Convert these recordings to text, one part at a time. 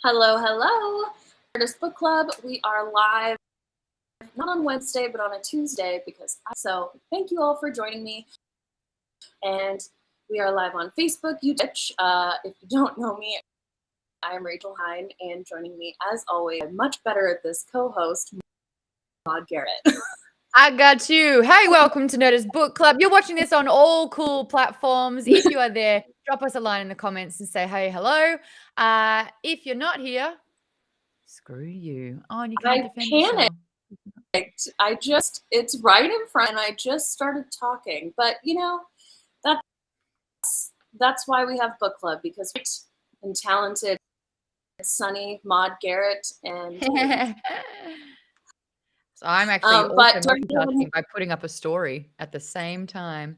Hello, hello. Nerdist Book Club. We are live, not on Wednesday, but on a Tuesday so thank you all for joining me. And we are live on Facebook, YouTube. If you don't know me, I am Rachel Heine, and joining me, as always, I'm much better at this co-host, Maude Garrett. I got you. Hey, welcome to Nerdist Book Club. You're watching this on all cool platforms. If you are there, drop us a line in the comments and say, hey, hello. If you're not here, screw you. Oh, and you can't defend yourself. It's right in front, and I just started talking. But, that's why we have book club, because and talented, sunny Maude Garrett and... So I'm actually also multitasking by putting up a story at the same time.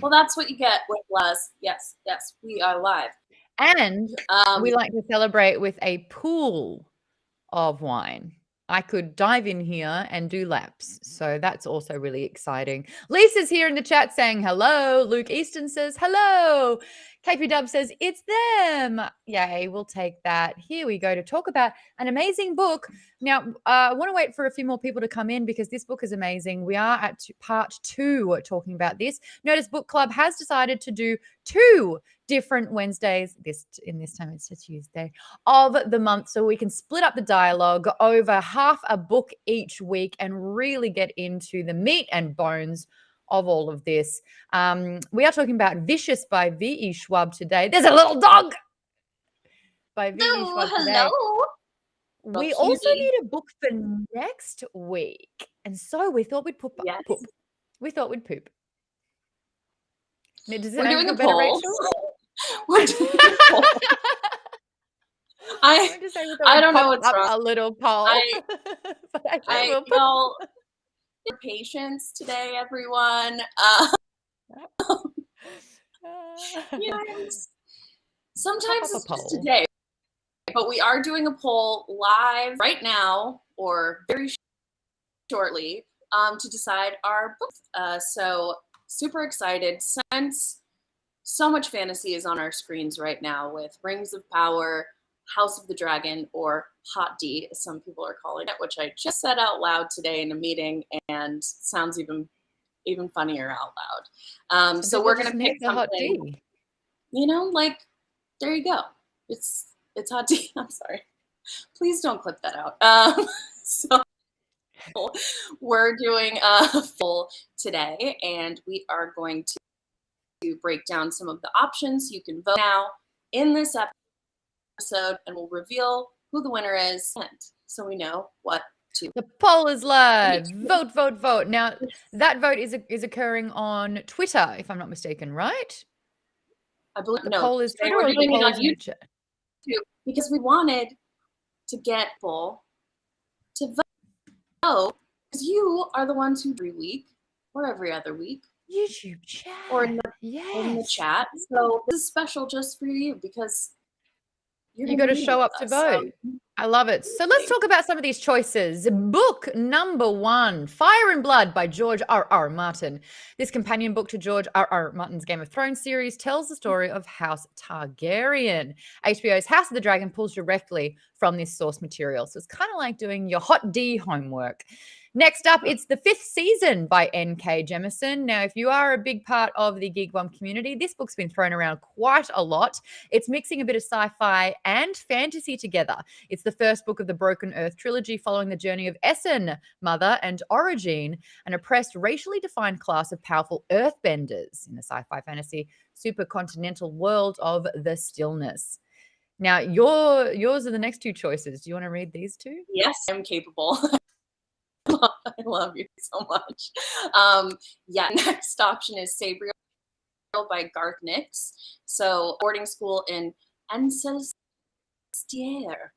Well, that's what you get with us. Yes, we are live. And we like to celebrate with a pool of wine. I could dive in here and do laps. So that's also really exciting. Lisa's here in the chat saying hello. Luke Easton says hello. KP Dub says it's them. Yay, we'll take that. Here we go to talk about an amazing book. Now, I want to wait for a few more people to come in because this book is amazing. We are at part 2 talking about this. Nerdist Book Club has decided to do 2 different Wednesdays, in this time it's a Tuesday, of the month, so we can split up the dialogue over half a book each week and really get into the meat and bones of all of this. We are talking about Vicious by V.E. Schwab today. There's a little dog by V.E. Schwab today. We also need a book for next week, and so we thought we'd poop. We thought we'd poop. We're doing a poll. We're doing a poll. I don't know what's wrong. A little poll. I your patience today, everyone. Sometimes it's just today, but we are doing a poll live right now or very shortly to decide our book. So super excited since so much fantasy is on our screens right now with Rings of Power, House of the Dragon, or Hot D, as some people are calling it, which I just said out loud today in a meeting and sounds even funnier out loud. So we're going to pick something, there you go. It's Hot D. I'm sorry. Please don't clip that out. So we're doing a poll today, and we are going to break down some of the options. You can vote now in this episode, and we'll reveal who the winner is, so we know what to. The poll is live. Vote, vote, vote. Now, that vote is occurring on Twitter, if I'm not mistaken, right? I believe the poll is Twitter, or the poll is YouTube, because we wanted to get people to vote, because you are the ones who every week or every other week YouTube chat or in the chat. So this is special just for you because you got to show up to vote. I love it. So let's talk about some of these choices. Book number 1, Fire and Blood by George R.R. Martin. This companion book to George R.R. Martin's Game of Thrones series tells the story of House Targaryen. HBO's House of the Dragon pulls directly from this source material. So it's kind of like doing your Hot D homework. Next up, it's The Fifth Season by N.K. Jemisin. Now, if you are a big part of the Geek community, this book's been thrown around quite a lot. It's mixing a bit of sci-fi and fantasy together. It's the first book of the Broken Earth trilogy, following the journey of Essen, Mother, and Origine, an oppressed, racially defined class of powerful earthbenders in the sci-fi fantasy supercontinental world of the Stillness. Now, yours are the next 2 choices. Do you want to read these 2? Yes, I'm capable. I love you so much. Next option is Sabriel by Garth Nix. So, boarding school in Encelstier.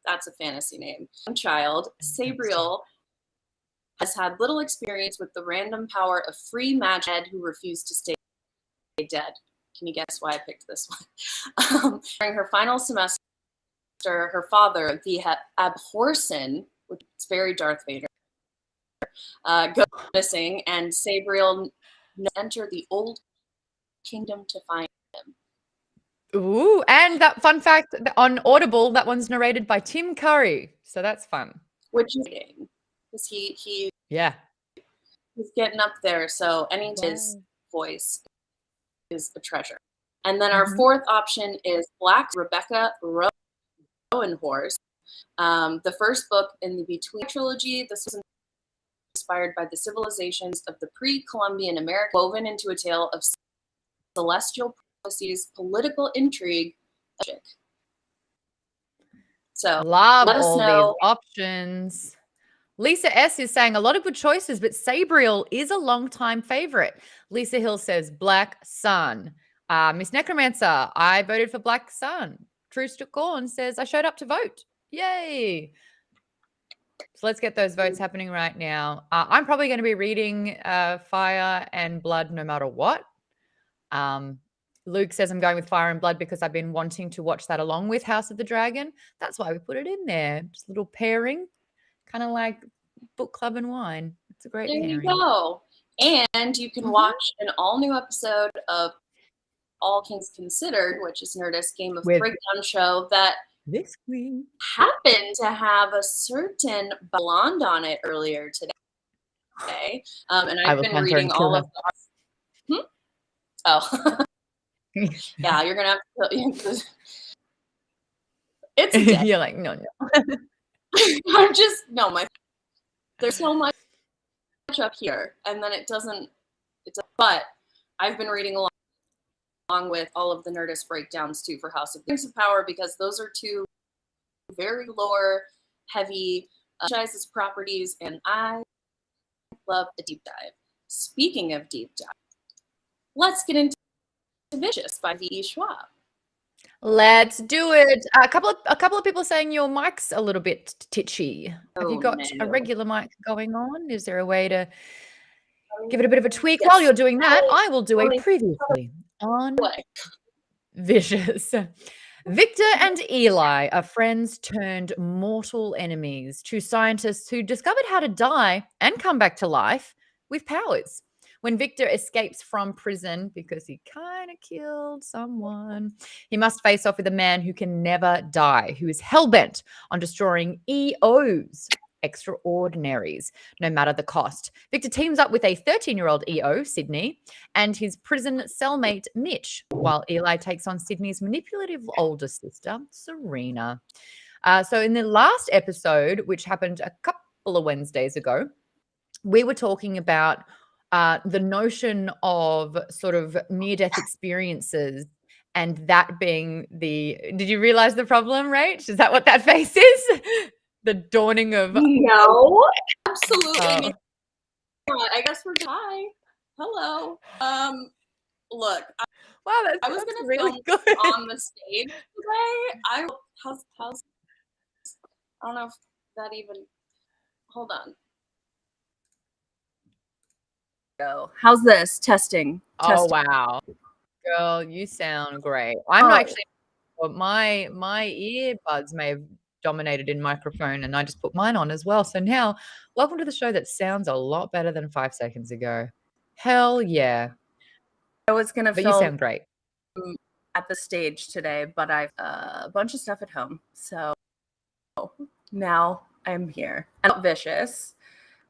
That's a fantasy name. Child, Sabriel has had little experience with the random power of free magic who refused to stay dead. Can you guess why I picked this one? During her final semester, her father, the Abhorsen, which is very Darth Vader, goes missing, and Sabriel enter the old kingdom to find him. Ooh, and that fun fact on Audible, that one's narrated by Tim Curry. So that's fun. Which is because he's getting up there. So any his voice is a treasure. And then our fourth option is Black Rebecca Roanhorse. The first book in the Between trilogy. This was inspired by the civilizations of the pre-Columbian America, woven into a tale of celestial prophecies, political intrigue, magic. So love all these options. Lisa S is saying a lot of good choices, but Sabriel is a long-time favorite. Lisa Hill says Black Sun. Miss Necromancer, I voted for Black Sun. True Corn says I showed up to vote. Yay. So let's get those votes happening right now. I'm probably going to be reading Fire and Blood no matter what. Luke says I'm going with Fire and Blood because I've been wanting to watch that along with House of the Dragon. That's why we put it in there. Just a little pairing, kind of like book club and wine. It's a great pairing. There you go. And you can watch an all-new episode of All Kings Considered, which is Nerdist Game of Breakdown show that this queen happened to have a certain blonde on it earlier today. And I've been reading all of the... Oh. Yeah, you're going to have to... It's a day. You're like, no. I'm just... No, there's so much up here, and then it doesn't... But I've been reading along with all of the Nerdist breakdowns too for House of Power, because those are two very lore heavy franchises properties, and I love a deep dive. Speaking of deep dive, let's get into Vicious by V.E. Schwab. Let's do it. A couple of people saying your mic's a little bit titchy. Have you got a regular mic going on? Is there a way to give it a bit of a tweak? While you're doing that, I will do a previously on Vicious. Victor and Eli are friends turned mortal enemies, two scientists who discovered how to die and come back to life with powers. When Victor escapes from prison because he kind of killed someone, he must face off with a man who can never die, who is hell-bent on destroying EOs, extraordinaries, no matter the cost. Victor teams up with a 13-year-old EO, Sydney, and his prison cellmate, Mitch, while Eli takes on Sydney's manipulative older sister, Serena. So in the last episode, which happened a couple of Wednesdays ago, we were talking about the notion of sort of near-death experiences, and that being did you realize the problem, Rach? Is that what that face is? The dawning of... No, absolutely not. I guess we're hi. Hello. Look, wow, I was going to really film good on the stage today. How's I don't know if that even... Hold on. How's this? Testing. Oh, wow. Girl, you sound great. I'm not actually... Well, my earbuds may have dominated in microphone, and I just put mine on as well. So now, welcome to the show that sounds a lot better than 5 seconds ago. Hell yeah. I was going to film... But you sound great. At the stage today, but I've a bunch of stuff at home. So now I'm here. And Vicious.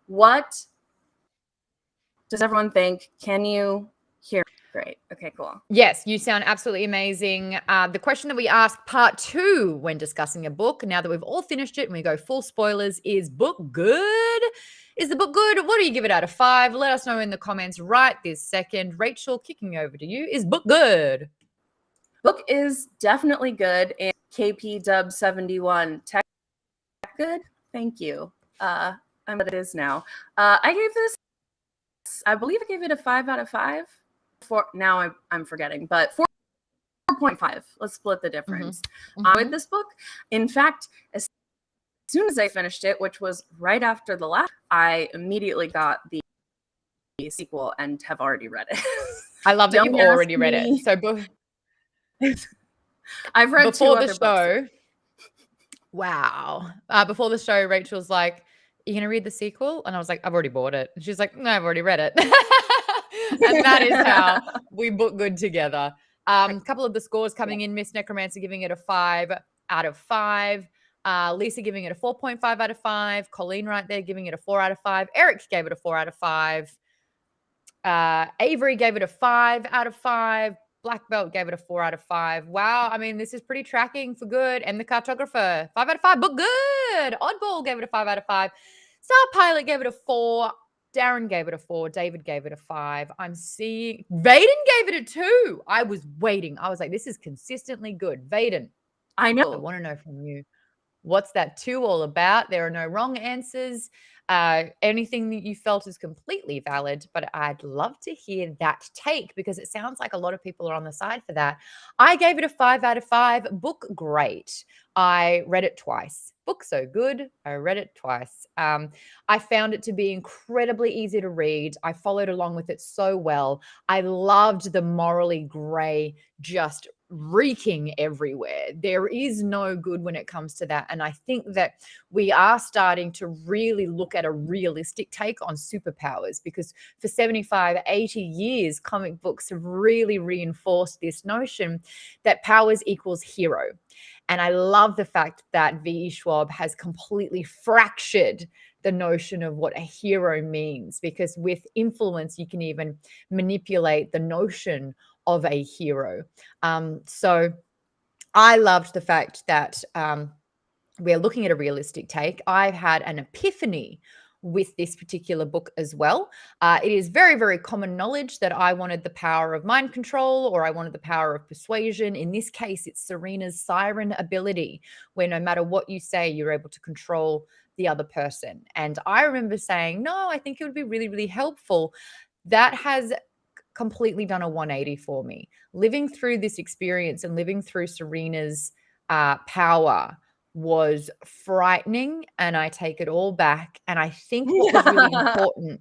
What does everyone think? Can you hear? Great. Okay, cool. Yes, you sound absolutely amazing. The question that we asked part 2 when discussing a book, now that we've all finished it and we go full spoilers, is book good? Is the book good? What do you give it out of 5? Let us know in the comments right this second. Rachel, kicking over to you. Is book good? Book is definitely good. And KP Dub 71 tech good. Thank you. I'm what it is now. I gave this... I believe I gave it a 5 out of 5. Now I'm forgetting, but 4.5. Let's split the difference. With this book, in fact, as soon as I finished it, which was right after the last, I immediately got the sequel and have already read it. I love that you've already read it. So I've read before 2 the other show. Books. Wow. Before the show, Rachel's like, "Are you going to read the sequel?" And I was like, "I've already bought it." And she's like, "No, I've already read it." And that is how we book good together. A couple of the scores coming in. Miss Necromancer giving it a 5 out of 5. Lisa giving it a 4.5 out of 5. Colleen right there giving it a 4 out of 5. Eric gave it a 4 out of 5. Avery gave it a 5 out of 5. Black Belt gave it a 4 out of 5. Wow. I mean, this is pretty tracking for good. And the Cartographer, 5 out of 5. Book good. Oddball gave it a 5 out of 5. Star Pilot gave it a 4. Darren gave it a 4. David gave it a 5. I'm seeing Vaden gave it a 2. I was waiting. I was like, this is consistently good. Vaden, I know. I want to know from you, what's that 2 all about? There are no wrong answers. Anything that you felt is completely valid, but I'd love to hear that take because it sounds like a lot of people are on the side for that. I gave it a 5 out of 5. Book great. I read it twice. Book so good. I read it twice. I found it to be incredibly easy to read. I followed along with it so well. I loved the morally gray just reeking everywhere. There is no good when it comes to that. And I think that we are starting to really look at a realistic take on superpowers because for 75, 80 years, comic books have really reinforced this notion that powers equals hero. And I love the fact that V.E. Schwab has completely fractured the notion of what a hero means, because with influence, you can even manipulate the notion of a hero. So I loved the fact that we're looking at a realistic take. I've had an epiphany with this particular book as well. It is very, very common knowledge that I wanted the power of mind control or I wanted the power of persuasion. In this case, it's Serena's siren ability, where no matter what you say, you're able to control the other person. And I remember saying, no, I think it would be really, really helpful. That has completely done a 180 for me. Living through this experience and living through Serena's power was frightening, and I take it all back. And I think what was really important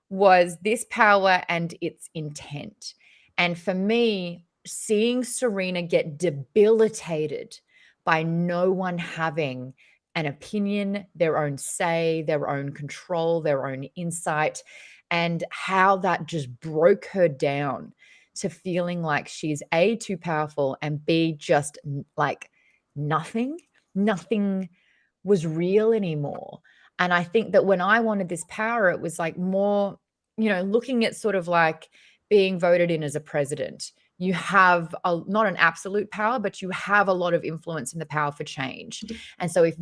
was this power and its intent. And for me, seeing Serena get debilitated by no one having an opinion, their own say, their own control, their own insight, and how that just broke her down to feeling like she's A, too powerful, and B, just like nothing was real anymore. And I think that when I wanted this power, it was like more, looking at sort of like being voted in as a president. You have not an absolute power, but you have a lot of influence in the power for change. And so if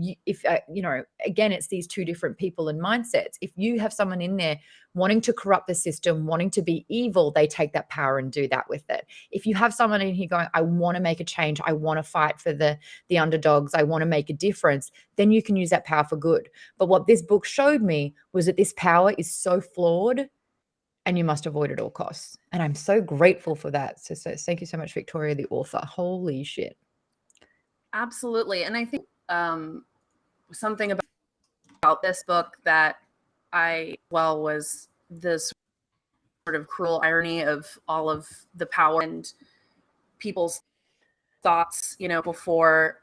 again, it's these two different people and mindsets. If you have someone in there wanting to corrupt the system, wanting to be evil, they take that power and do that with it. If you have someone in here going, I want to make a change, I want to fight for the underdogs, I want to make a difference, then you can use that power for good. But what this book showed me was that this power is so flawed, and you must avoid at all costs. And I'm so grateful for that. So thank you so much, Victoria, the author. Holy shit. Absolutely. And I think something about this book that was this sort of cruel irony of all of the power and people's thoughts, before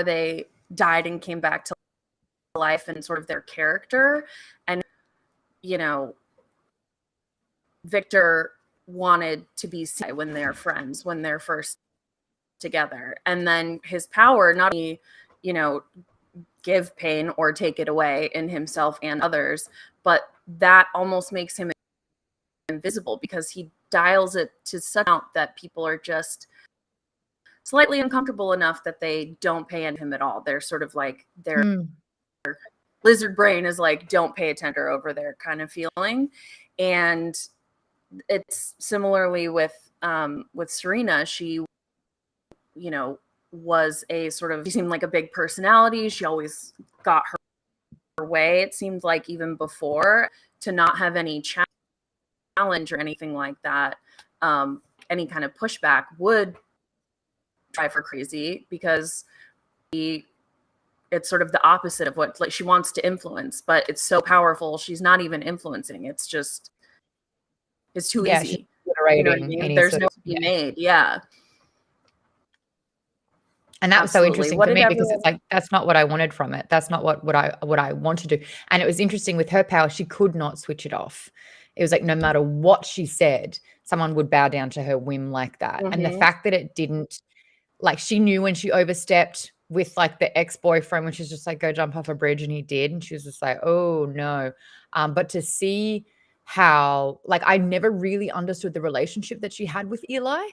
they died and came back to life, and sort of their character. And, Victor wanted to be seen when they're friends, when they're first together. And then his power not only, give pain or take it away in himself and others, but that almost makes him invisible because he dials it to such out that people are just slightly uncomfortable enough that they don't pay into him at all. They're sort of like their lizard brain is like, don't pay attention over there kind of feeling. And it's similarly with Serena. She, was she seemed like a big personality. She always got her way. It seemed like even before, to not have any challenge or anything like that, any kind of pushback would drive her crazy, because it's sort of the opposite of what she wants to influence, but it's so powerful. She's not even influencing. It's just, it's too easy. There's no to be made. Yeah. And that was so interesting for me, because it's like, that's not what I wanted from it. That's not what I want to do. And it was interesting with her power, she could not switch it off. It was like, no matter what she said, someone would bow down to her whim like that. And the Mhm. fact that it didn't, like, she knew when she overstepped with like the ex-boyfriend, when she's just like, go jump off a bridge, and he did, and she was just like, oh no. But to see how, like, I never really understood the relationship that she had with Eli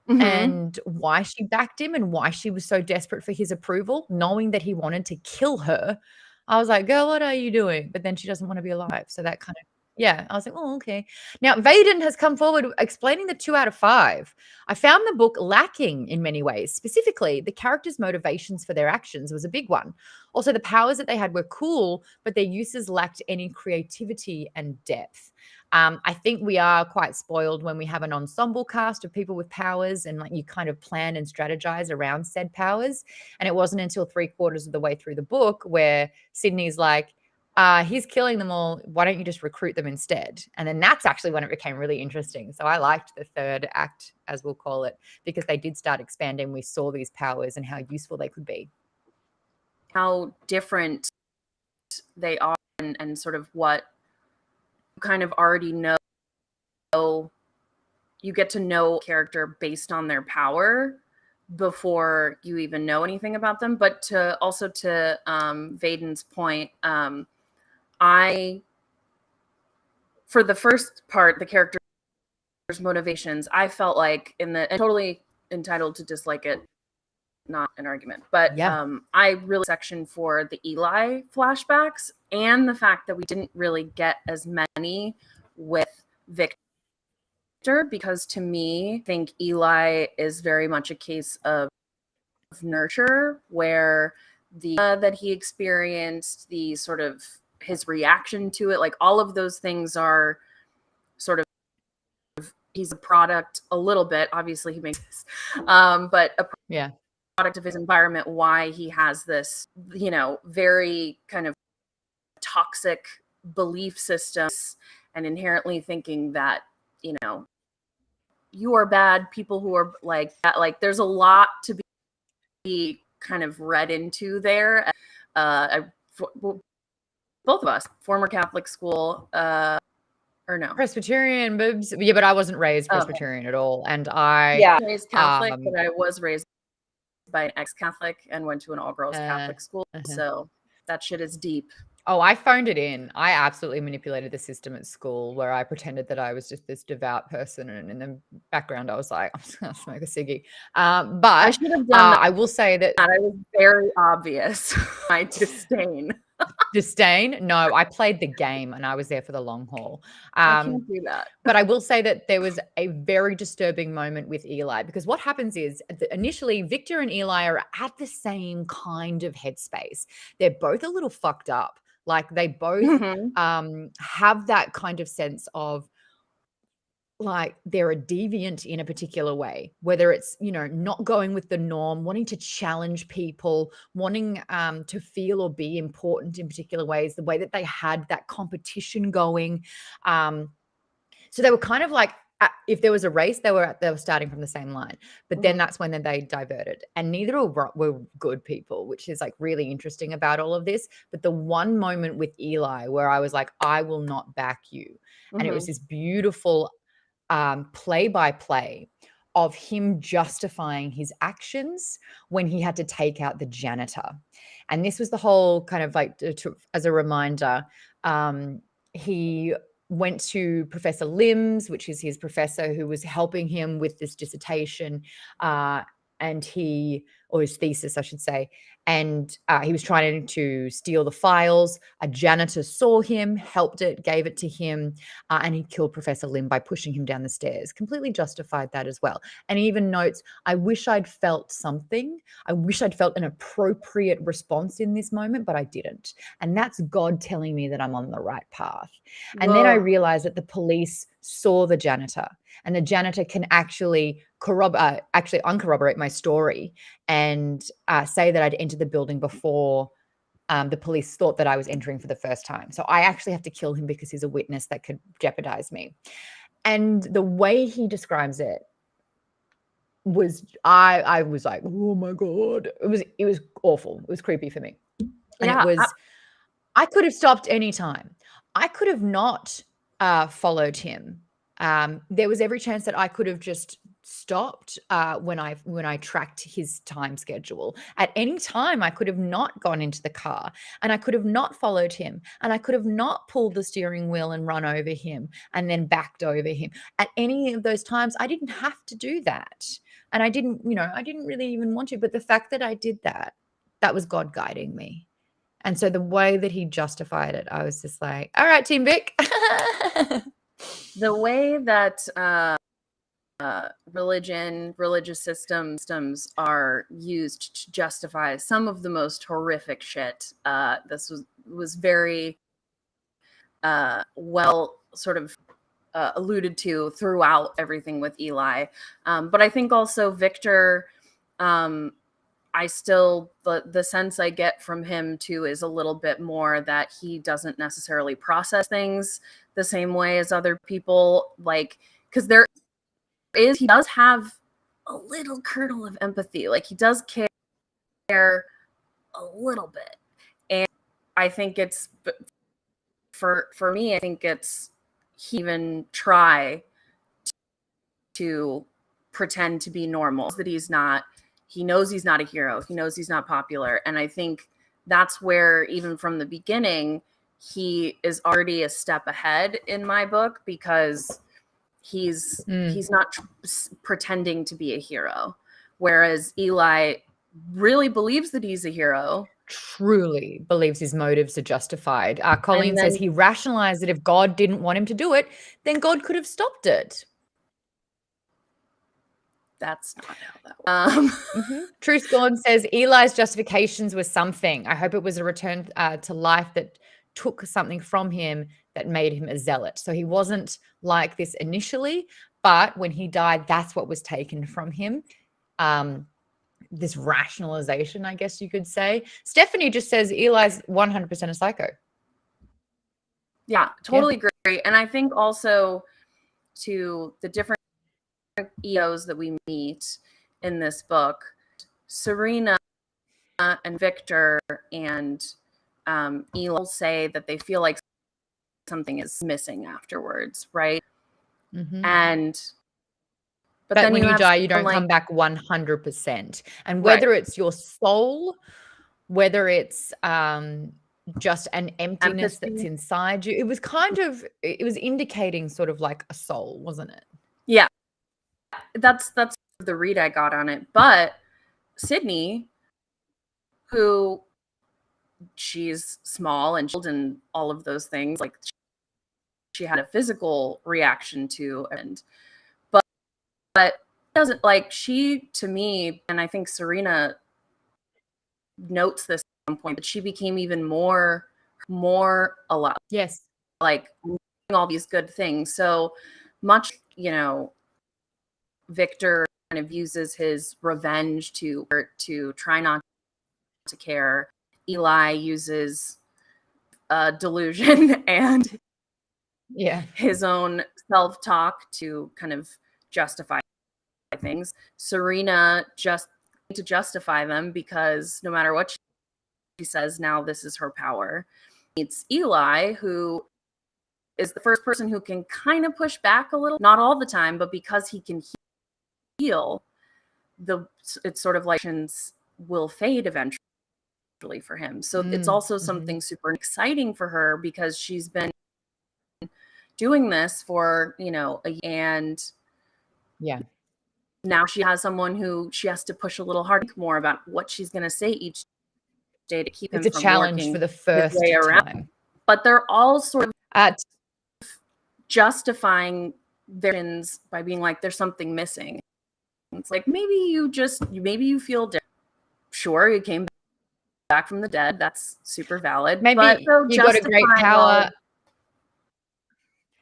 Mhm. and why she backed him and why she was so desperate for his approval, knowing that he wanted to kill her. I was like, girl, what are you doing? But then she doesn't want to be alive. So that kind of, yeah, I was like, oh, okay. Now, Vaden has come forward explaining the 2 out of 5. I found the book lacking in many ways. Specifically, the characters' motivations for their actions was a big one. Also, the powers that they had were cool, but their uses lacked any creativity and depth. I think we are quite spoiled when we have an ensemble cast of people with powers, and like you kind of plan and strategize around said powers. And it wasn't until 3/4 of the way through the book where Sydney's like, he's killing them all. Why don't you just recruit them instead? And then that's actually when it became really interesting. So I liked the 3rd act, as we'll call it, because they did start expanding. We saw these powers and how useful they could be. How different they are, and sort of what you kind of already know. You get to know a character based on their power before you even know anything about them. But to Vaden's point, for the first part, the character's motivations, I felt like and totally entitled to dislike it, not an argument, but Yeah. I really section for the Eli flashbacks and the fact that we didn't really get as many with Victor, because to me, I think Eli is very much a case of nurture, where the that he experienced, the sort of his reaction to it, like all of those things are sort of, he's a product a little bit, obviously he makes this, but a product of his environment, why he has this, very kind of toxic belief systems, and inherently thinking that, you are bad, people who are like that, like there's a lot to be kind of read into there. Both of us, former Catholic school, or no? Presbyterian boobs. Yeah, but I wasn't raised Presbyterian at all. And I raised Catholic, but I was raised by an ex-Catholic and went to an all-girls Catholic school. So that shit is deep. Oh, I phoned it in. I absolutely manipulated the system at school, where I pretended that I was just this devout person, and in the background I was like, I'm just gonna smoke a ciggy. But I should have done that. I will say that I was very obvious. My disdain. Disdain? No, I played the game and I was there for the long haul. I can't do that. But I will say that there was a very disturbing moment with Eli, because what happens is initially Victor and Eli are at the same kind of headspace. They're both a little fucked up. Like they both have that kind of sense of, like, they're a deviant in a particular way, whether it's, not going with the norm, wanting to challenge people, wanting to feel or be important in particular ways, the way that they had that competition going. So they were kind of like, if there was a race, they were starting from the same line. But then that's when they diverted, and neither were good people, which is like really interesting about all of this. But the one moment with Eli where I was like, I will not back you. And it was this beautiful play-by-play of him justifying his actions when he had to take out the janitor. And this was the whole kind of like, as a reminder, he went to Professor Limbs, which is his professor who was helping him with this dissertation, or his thesis, I should say. And he was trying to steal the files. A janitor saw him, helped it, gave it to him, and he killed Professor Lim by pushing him down the stairs. Completely justified that as well. And he even notes, I wish I'd felt something. I wish I'd felt an appropriate response in this moment, but I didn't. And that's God telling me that I'm on the right path. And then I realized that the police saw the janitor, and the janitor can actually uncorroborate my story and say that I'd entered the building before the police thought that I was entering for the first time. So I actually have to kill him because he's a witness that could jeopardize me. And the way he describes it was, I was like, oh my God. It was awful. It was creepy for me. And it was, I could have stopped any time. I could have not followed him There was every chance that I could have just stopped when I tracked his time schedule. At any time, I could have not gone into the car, and I could have not followed him, and I could have not pulled the steering wheel and run over him and then backed over him. At any of those times, I didn't have to do that. And I didn't really even want to. But the fact that I did that, that was God guiding me. And so the way that he justified it, I was just like, all right, Team Vic. The way that religious systems are used to justify some of the most horrific shit. This was very well sort of alluded to throughout everything with Eli. But I think also Victor, I still, the sense I get from him too is a little bit more that he doesn't necessarily process things the same way as other people. Like, because he does have a little kernel of empathy. Like, he does care a little bit. And I think it's, for me, I think it's, he even try to pretend to be normal, that he's not. He knows he's not a hero. He knows he's not popular. And I think that's where, even from the beginning, he is already a step ahead in my book, because he's not pretending to be a hero. Whereas Eli really believes that he's a hero. Truly believes his motives are justified. Colleen says he rationalized that if God didn't want him to do it, then God could have stopped it. That's not how that works. True Scorn says Eli's justifications were something. I hope it was a return to life that took something from him that made him a zealot. So he wasn't like this initially, but when he died, that's what was taken from him. This rationalization, I guess you could say. Stephanie just says Eli's 100% a psycho. Yeah, totally agree. And I think also to the different EOs that we meet in this book, Serena and Victor and Eli say that they feel like something is missing afterwards, right? But then when you die, you don't come back 100%. And whether it's your soul, whether it's just an emptiness that's inside you, it was indicating sort of like a soul, wasn't it? Yeah. That's the read I got on it. But Sydney, who she's small and all of those things, like she had a physical reaction to, but doesn't, like, she, to me, and I think Serena notes this at some point, but she became even more alive. Yes. Like, doing all these good things. So much, Victor kind of uses his revenge to try not to care. Eli uses delusion and his own self-talk to kind of justify things. Serena just to justify them, because no matter what she says, now this is her power. It's Eli, who is the first person who can kind of push back a little, not all the time, but because he can heal, it's sort of like will fade eventually for him. So it's also something super exciting for her, because she's been doing this for a year, and now she has someone who she has to push a little hard more about what she's going to say each day to keep him from working. It's a challenge for the first time. But they're all sort of justifying their sins by being like, there's something missing. It's like, maybe you feel different. Sure, you came back from the dead. That's super valid. Maybe you got a great power.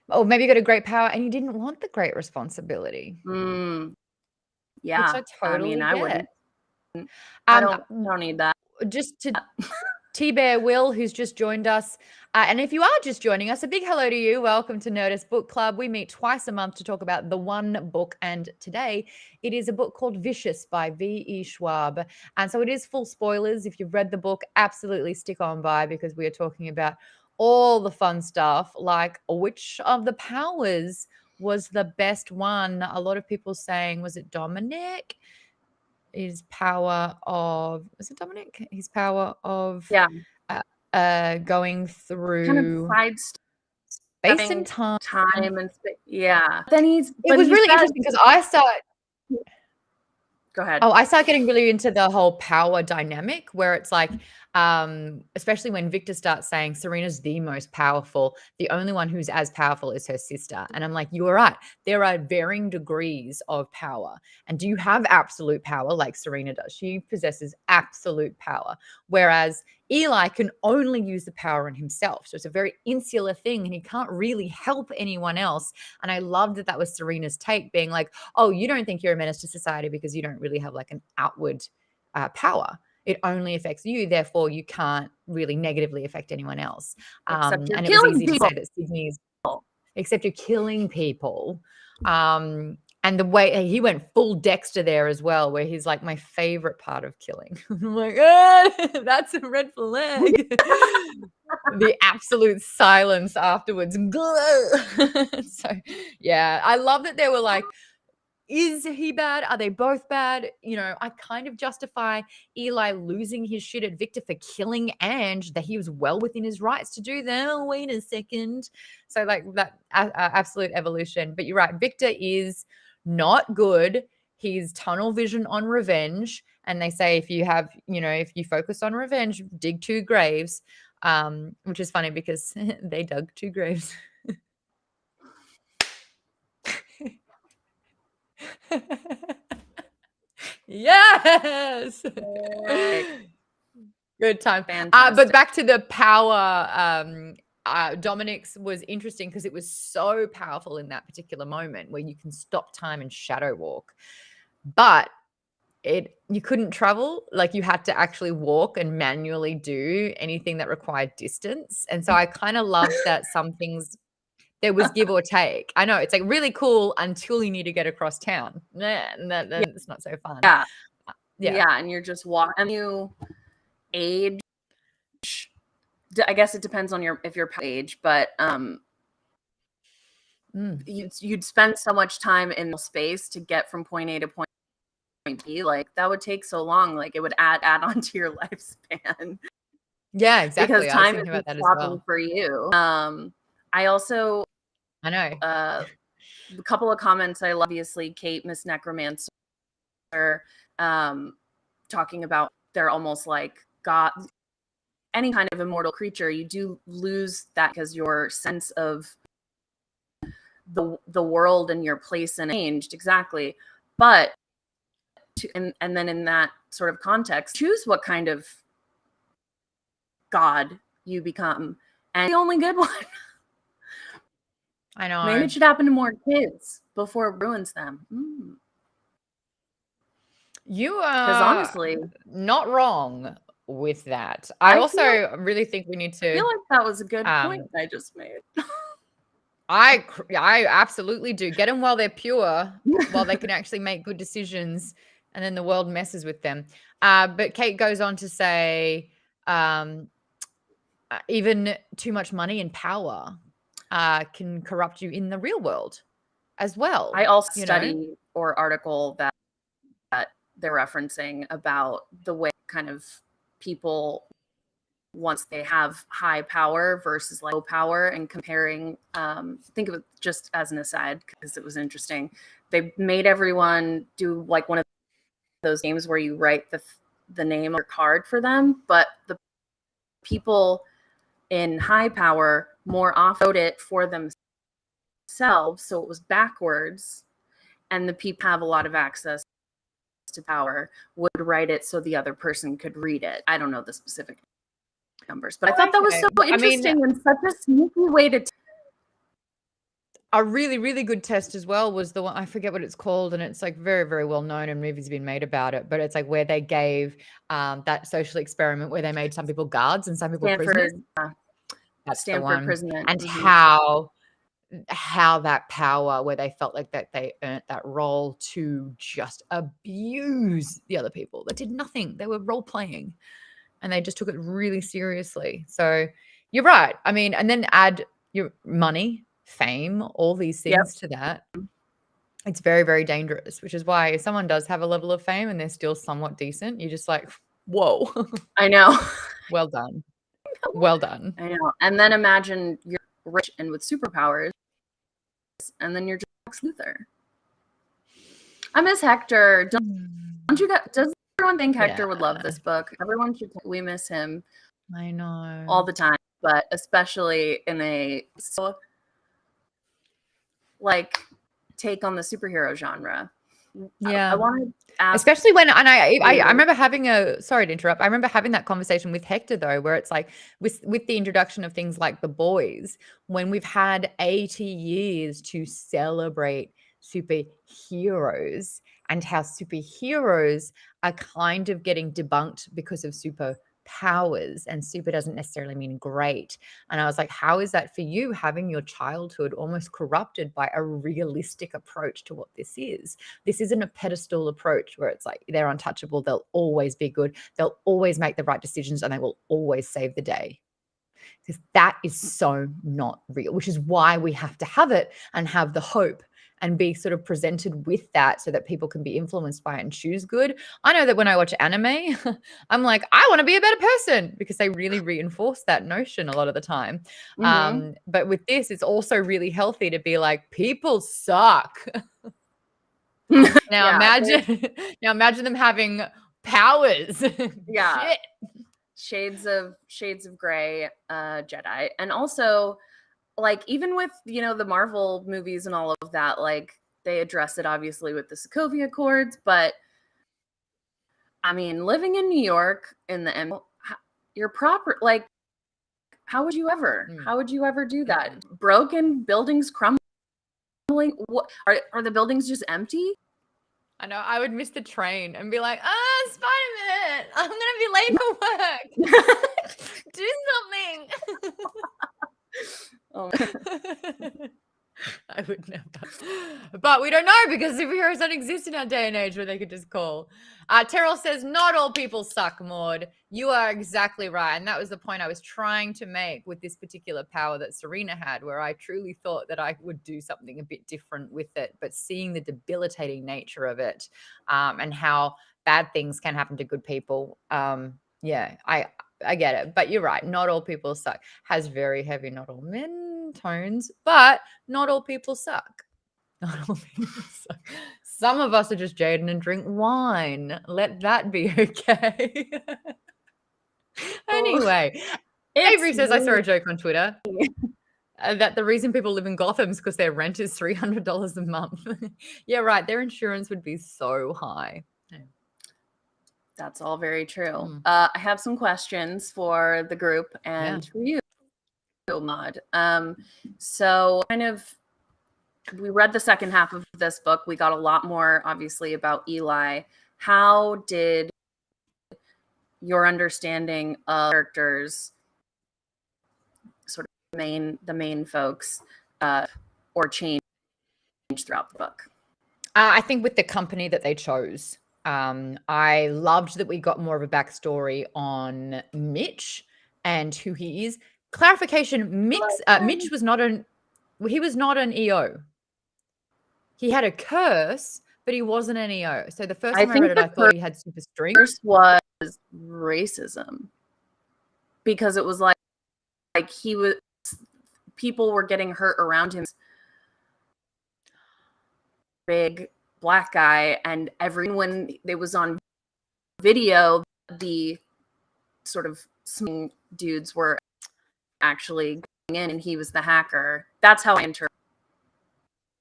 Or maybe you got a great power and you didn't want the great responsibility. Yeah. Which I totally I get. wouldn't. I don't need that. Just to T-Bear Will, who's just joined us. And if you are just joining us, a big hello to you. Welcome to Nerdist Book Club. We meet twice a month to talk about the one book. And today it is a book called Vicious by V.E. Schwab. And so it is full spoilers. If you've read the book, absolutely stick on by, because we are talking about all the fun stuff, like which of the powers was the best one. A lot of people saying, was it Dominic? His power of, was it Dominic? His power of going through kind of space and time. And space. Yeah. It was really interesting because Go ahead. I start getting really into the whole power dynamic where it's like, especially when Victor starts saying Serena's the most powerful, the only one who's as powerful is her sister. And I'm like, you're right. There are varying degrees of power. And do you have absolute power like Serena does? She possesses absolute power. Whereas Eli can only use the power in himself. So it's a very insular thing and he can't really help anyone else. And I loved that was Serena's take, being like, oh, you don't think you're a menace to society because you don't really have like an outward power. It only affects you. Therefore, you can't really negatively affect anyone else. And it was easy to say that Sydney's, except you're killing people. And the way he went full Dexter there as well, where he's like, my favorite part of killing. I'm like, that's a red flag. The absolute silence afterwards. So, yeah, I love that they were like, is he bad? Are they both bad? You know, I kind of justify Eli losing his shit at Victor for killing Ange, that he was well within his rights to do that. Oh, wait a second. So like that absolute evolution. But you're right. Victor is not good. He's tunnel vision on revenge. And they say if you have, you know, if you focus on revenge, dig 2 graves, which is funny because they dug 2 graves. Yes. Good time. But back to the power. Dominic's was interesting because it was so powerful in that particular moment where you can stop time and shadow walk. But you couldn't travel. Like you had to actually walk and manually do anything that required distance. And so I kind of loved that some things there was give or take. I know it's like really cool until you need to get across town. Then it's not so fun. Yeah. And you're just walking. And you age. I guess it depends on if you're age, but you'd spend so much time in space to get from point A to point B. Like that would take so long. Like it would add on to your lifespan. Yeah, exactly. Because time is stopping for you. I know a couple of comments I love. Obviously, Kate, Miss Necromancer, talking about they're almost like God. Any kind of immortal creature, you do lose that because your sense of the world and your place in it changed. Exactly. But and then in that sort of context, choose what kind of God you become, and the only good one. I know. Maybe it should happen to more kids before it ruins them. You are, because honestly, not wrong with that. I also really think we need to. I feel like that was a good point I just made. I absolutely do. Get them while they're pure, while they can actually make good decisions, and then the world messes with them. But Kate goes on to say, even too much money and power can corrupt you in the real world as well. I also study or article that they're referencing about the way kind of people, once they have high power versus low power, and comparing, think of it just as an aside because it was interesting. They made everyone do like one of those games where you write the name of your card for them, but the people in high power more often wrote it for themselves, so it was backwards, and the people have a lot of access to power would write it so the other person could read it. I don't know the specific numbers, but I thought that was so interesting and such a sneaky way to a really, really good test as well was the one, I forget what it's called, and it's like very, very well known and movies have been made about it, but it's like where they gave that social experiment where they made some people guards and some people prisoners. That's Stanford prison. And how that power, where they felt like that they earned that role to just abuse the other people that did nothing. They were role playing and they just took it really seriously. So you're right. I mean, and then add your money. fame, all these things to that. It's very, very dangerous, which is why if someone does have a level of fame and they're still somewhat decent, you're just like, whoa. I know. Well done. Well done. I know. And then imagine you're rich and with superpowers, and then you're just Lex Luthor. I miss Hector. Don't you guys? Does everyone think Hector would love this book? Everyone should. We miss him. I know. All the time, but especially in a take on the superhero genre. Yeah. I want to ask, especially when, and I remember having sorry to interrupt. I remember having that conversation with Hector though, where it's like with the introduction of things like The Boys, when we've had 80 years to celebrate superheroes and how superheroes are kind of getting debunked because of superpowers, and super doesn't necessarily mean great. And I was like, how is that for you, having your childhood almost corrupted by a realistic approach to what this is? This isn't a pedestal approach where it's like they're untouchable, they'll always be good, they'll always make the right decisions, and they will always save the day. Because that is so not real, which is why we have to have it and have the hope and be sort of presented with that so that people can be influenced by it and choose good. I know that when I watch anime, I'm like, I want to be a better person, because they really reinforce that notion a lot of the time. But with this, it's also really healthy to be like, people suck. Now imagine them having powers. Yeah. Shades of gray, Jedi. And also, like, even with, the Marvel movies and all of that, like, they address it obviously with the Sokovia Accords, but I mean, living in New York in the you're proper, like, how would you ever do that? Broken buildings crumbling. What are the buildings just empty? I know. I would miss the train and be like, Spider-Man, I'm gonna be late for work. Do something. Oh. I would never. But we don't know, because superheroes don't exist in our day and age where they could just call. Terrell says, not all people suck, Maude. You are exactly right. And that was the point I was trying to make with this particular power that Serena had, where I truly thought that I would do something a bit different with it. But seeing the debilitating nature of it, and how bad things can happen to good people. I get it, but you're right. Not all people suck. Has very heavy not all men tones, but not all people suck. Not all people suck. Some of us are just jaded and drink wine. Let that be okay. Anyway, Avery says, I saw a joke on Twitter that the reason people live in Gotham is because their rent is $300 a month. Yeah, right. Their insurance would be so high. That's all very true. I have some questions for the group and for you, Maude. So we read the second half of this book. We got a lot more, obviously, about Eli. How did your understanding of characters, sort of the main folks, or change throughout the book? I think with the company that they chose. I loved that we got more of a backstory on Mitch and who he is. Clarification, Mitch was not an EO. He had a curse, but he wasn't an EO. So the first time I read it, I thought he had super strength. First was racism, because it was like people were getting hurt around him. Big black guy, and when it was on video, the sort of small dudes were actually going in, and he was the hacker. That's how I interpret.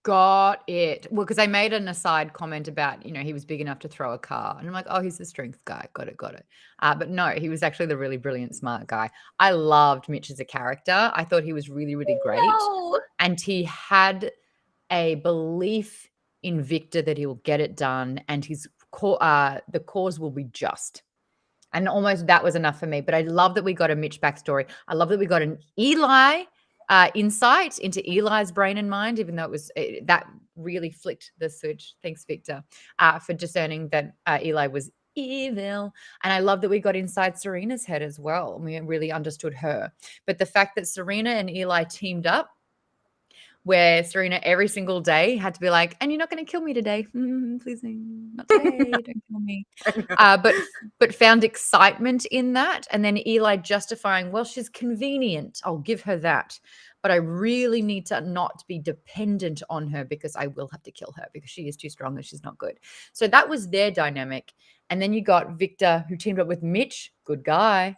Got it. Well, because I made an aside comment about, he was big enough to throw a car. And I'm like, oh, he's the strength guy. Got it. But no, he was actually the really brilliant, smart guy. I loved Mitch as a character. I thought he was really, really great. No. And he had a belief in Victor that he will get it done, and the cause will be just. And almost that was enough for me. But I love that we got a Mitch backstory. I love that we got an Eli insight into Eli's brain and mind, even though that really flicked the switch. Thanks, Victor, for discerning that Eli was evil. And I love that we got inside Serena's head as well. We really understood her. But the fact that Serena and Eli teamed up where Serena every single day had to be like, and you're not going to kill me today. Please, not today. Don't kill me. But found excitement in that. And then Eli justifying, well, she's convenient. I'll give her that. But I really need to not be dependent on her because I will have to kill her because she is too strong and she's not good. So that was their dynamic. And then you got Victor, who teamed up with Mitch, good guy,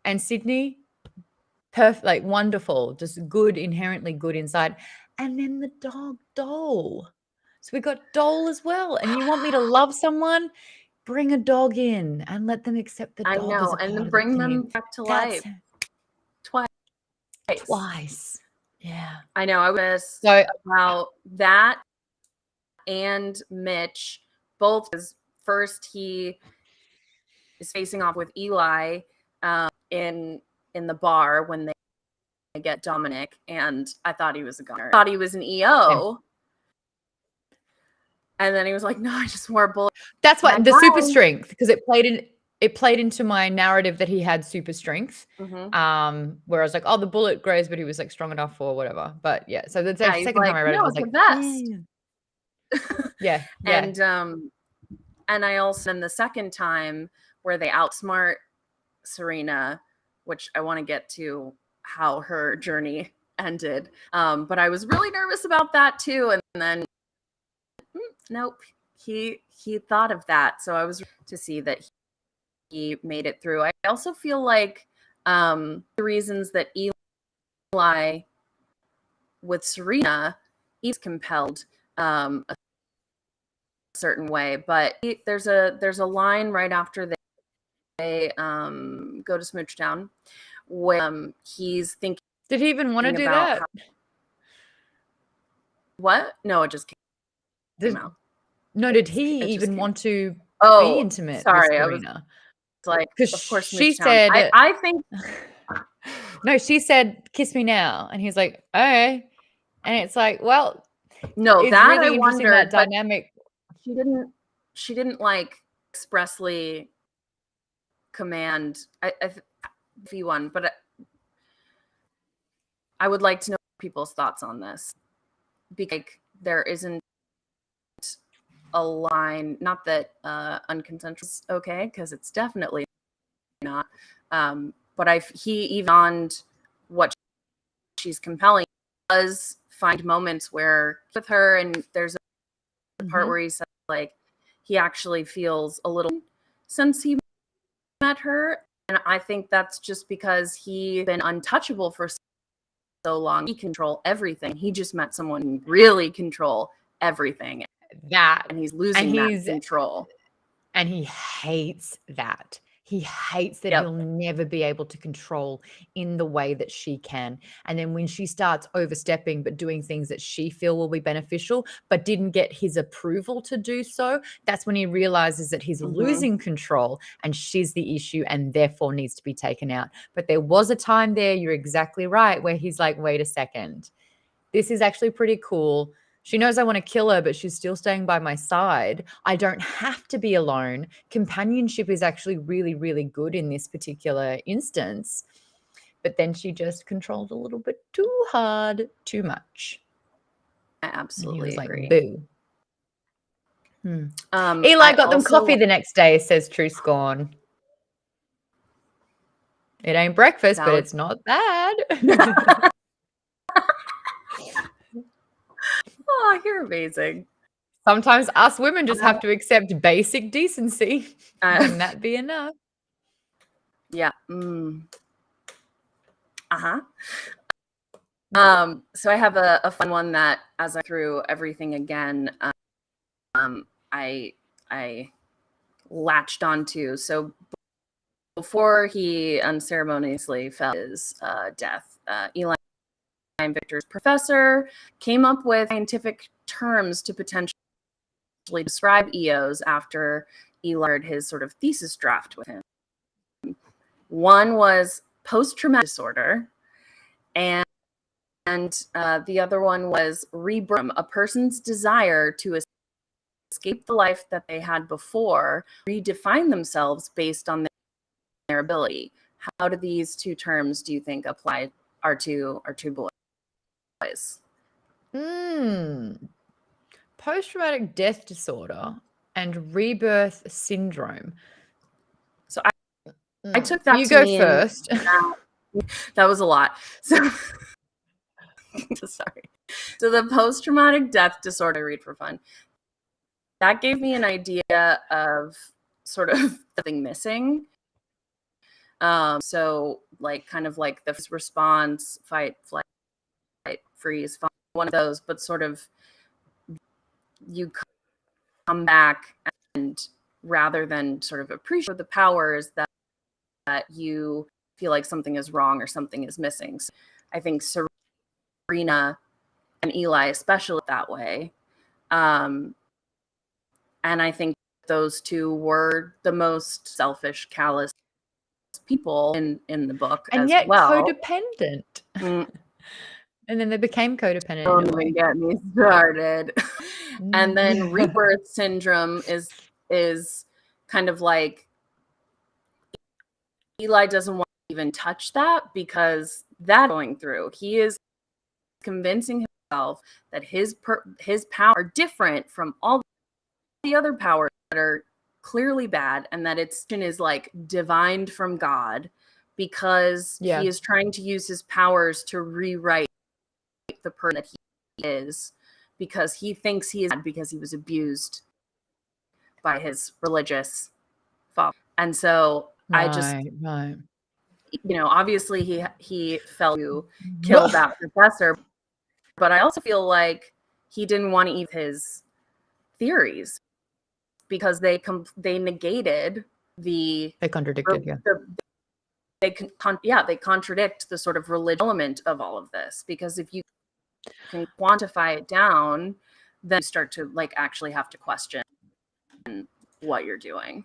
and Sydney, perfect, like wonderful, just good, inherently good inside. And then the dog Dole. So we got Dole as well. And you want me to love someone? Bring a dog in and let them accept the dog. I know, as a and then part bring of the them team. back to life twice. Yeah, I know. I was about that and Mitch both. Because first he is facing off with Eli in the bar when they get Dominic, and I thought he was a gunner. I thought he was an EO. And then he was like, no, I just wore a bullet. That's why the super strength, because it played into my narrative that he had super strength. Where I was like, oh, the bullet grazed, but he was like strong enough or whatever. But yeah, so the second time I read it, I was like, vest. Yeah. And I also, in the second time where they outsmart Serena, which I want to get to how her journey ended. But I was really nervous about that too. And then nope, he thought of that. So I was to see that he made it through. I also feel like the reasons that Eli with Serena, he's compelled a certain way, but there's a line right after they go to Smooch Town where he's thinking. Did he even want to do that? What? No, it just came out. No, did he even want to be intimate with Serena? Like, of course, she said, I think. No, she said, kiss me now. And he's like, oh. And it's like, well, no, it's that really I interesting, wondered, that dynamic. She didn't like expressly command V1, but I would like to know people's thoughts on this. Because there isn't a line, not that unconsensual is okay, because it's definitely not. But he even on what she's compelling does find moments where with her, and there's a part where he says like he actually feels a little since he met her, and I think that's just because he's been untouchable for so long. He control everything. He just met someone who really control everything. And he's losing that control. And he hates that. He hates that he'll never be able to control in the way that she can. And then when she starts overstepping, but doing things that she feel will be beneficial, but didn't get his approval to do so, that's when he realizes that he's losing control and she's the issue and therefore needs to be taken out. But there was a time there, you're exactly right, where he's like, wait a second, this is actually pretty cool. She knows I want to kill her, but she's still staying by my side. I don't have to be alone. Companionship is actually really, really good in this particular instance. But then she just controlled a little bit too hard, too much. I absolutely agree. Like, boo. Eli got them coffee the next day, says True Scorn. It ain't breakfast, but it's not bad. Oh, you're amazing. Sometimes us women just have to accept basic decency. And that be enough. Yeah. So I have a fun one that as I threw everything again, I latched onto. So before he unceremoniously fell his death, Eli, Victor's professor, came up with scientific terms to potentially describe EOs after Eli heard his sort of thesis draft with him. One was post-traumatic disorder, and the other one was rebirth, a person's desire to escape the life that they had before, redefine themselves based on their ability. How do these two terms, do you think, apply our two boys? Post-traumatic death disorder and rebirth syndrome. So I took that you to go mean first. that was a lot. So sorry. So the post-traumatic death disorder I read for fun. That gave me an idea of sort of something missing. So like kind of like the response, fight, flight, freeze, one of those, but sort of you come back and rather than sort of appreciate the powers that you feel like something is wrong or something is missing. So I think Serena and Eli especially that way. And I think those two were the most selfish, callous people in the book and as yet well. Codependent. And then they became codependent. Don't even get me started. And then rebirth syndrome is kind of like Eli doesn't want to even touch that because that's going through. He is convincing himself that his power are different from all the other powers that are clearly bad, and that it's is like divined from God because he is trying to use his powers to rewrite the person that he is, because he thinks he is bad because he was abused by his religious father. And so I just, obviously he felt to kill that professor, but I also feel like he didn't want to eat his theories because they negated they contradicted they contradict the sort of religious element of all of this, because if you can quantify it down, then you start to like actually have to question what you're doing.